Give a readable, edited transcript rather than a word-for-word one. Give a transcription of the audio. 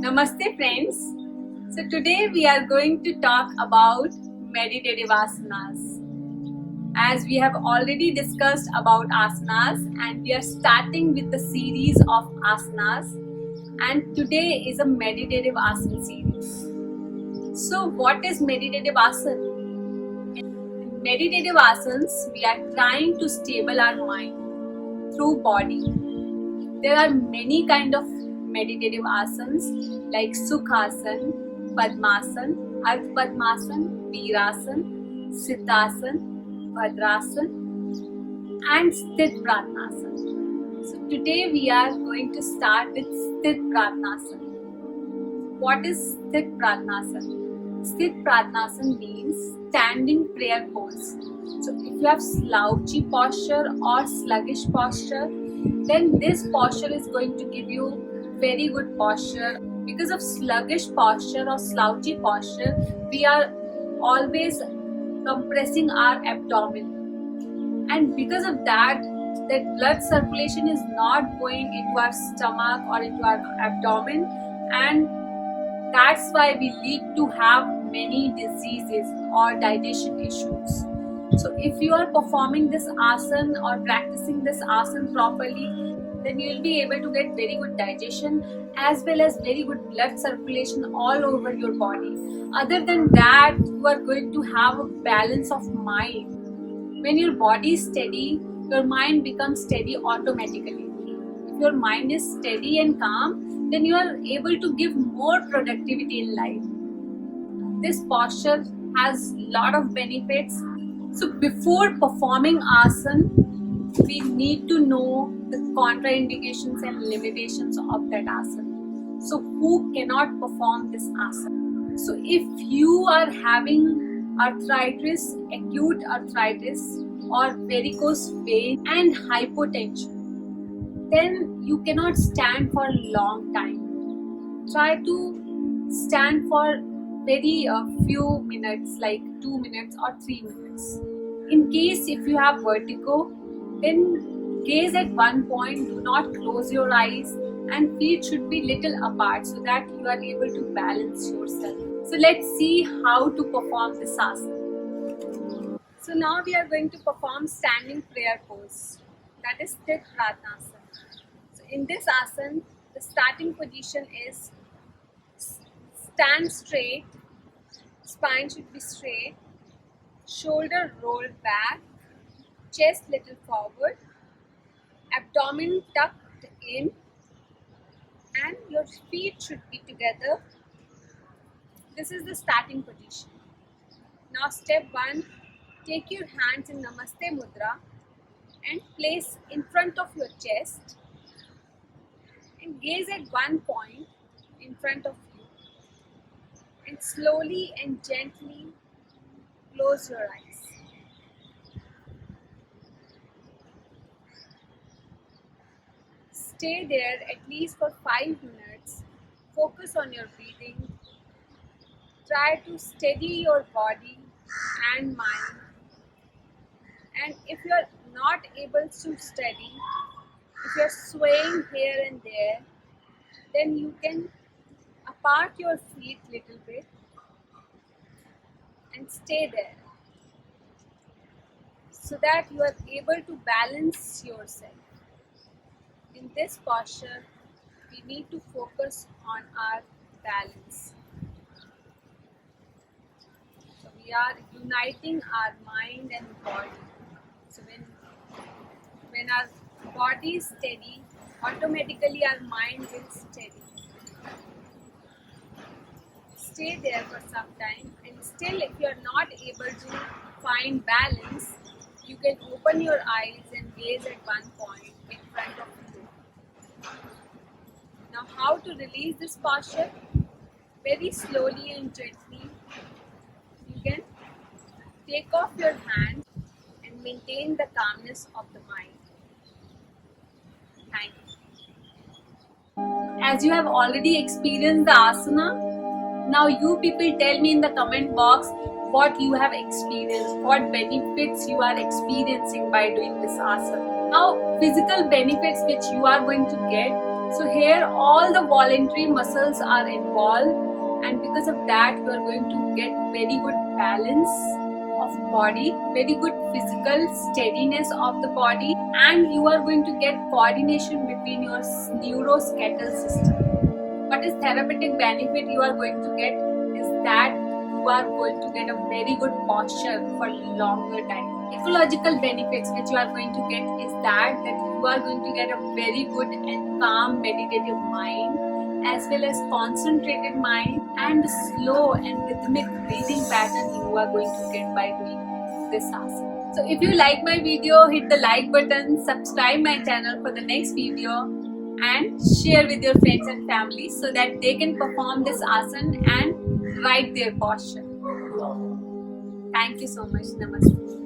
Namaste friends. So today we are going to talk about meditative asanas. As we have already discussed about asanas and we are starting with the series of asanas, and today is a meditative asana series. So what is meditative asana? In meditative asanas we are trying to stable our mind through body. There are many kind of meditative asanas like Sukhasan, Padmasan, Ardha Padmasan, Veerasan, Siddhasan, Bhadrasan and Sthit Pratnasan. So today we are going to start with Sthit Pratnasan. What is Sthit Pratnasan? Sthit Pratnasan means standing prayer pose. So if you have slouchy posture or sluggish posture, then this posture is going to give you very good posture. Because of sluggish posture or slouchy posture, we are always compressing our abdomen, and because of that, the blood circulation is not going into our stomach or into our abdomen, and that's why we lead to have many diseases or digestion issues. So if you are performing this asana or practicing this asana properly, then you will be able to get very good digestion as well as very good blood circulation all over your body. Other than that, you are going to have a balance of mind. When your body is steady, your mind becomes steady automatically. If your mind is steady and calm, then you are able to give more productivity in life. This posture has lot of benefits. So before performing asana, we need to know the contraindications and limitations of that asana. So who cannot perform this asana? So if you are having arthritis, acute arthritis or varicose vein and hypotension, then you cannot stand for a long time. Try to stand for very few minutes, like 2 minutes or 3 minutes. In case if you have vertigo, then gaze at one point, do not close your eyes, and feet should be little apart so that you are able to balance yourself. So let's see how to perform this asana. So now we are going to perform standing prayer pose, that is Sthit Pratnasana. So in this asana, the starting position is stand straight, spine should be straight, shoulder rolled back, chest little forward, abdomen tucked in, and your feet should be together. This is the starting position. Now step 1, take your hands in Namaste Mudra and place in front of your chest and gaze at one point in front of you, and slowly and gently close your eyes. Stay there at least for 5 minutes. Focus on your breathing. Try to steady your body and mind. And if you are not able to steady, if you are swaying here and there, then you can apart your feet little bit and stay there so that you are able to balance yourself. In this posture, we need to focus on our balance. So we are uniting our mind and body. So when our body is steady, automatically our mind will steady. Stay there for some time, and still if you are not able to find balance, you can open your eyes and gaze at one point in front of you. Now how to release this posture? Very slowly and gently, you can take off your hand and maintain the calmness of the mind. Thank you. As you have already experienced the asana, now you people tell me in the comment box what you have experienced, what benefits you are experiencing by doing this asana. Now physical benefits which you are going to get So here all the voluntary muscles are involved, and because of that you are going to get very good balance of body, very good physical steadiness of the body, and you are going to get coordination between your neuroskeletal system. What is therapeutic benefit you are going to get is that you are going to get a very good posture for longer time. Ecological benefits which you are going to get is that you are going to get a very good and calm meditative mind, as well as concentrated mind, and slow and rhythmic breathing pattern you are going to get by doing this asana. So if you like my video, hit the like button, subscribe my channel for the next video, and share with your friends and family so that they can perform this asana and right their posture. Thank you so much. Namaste.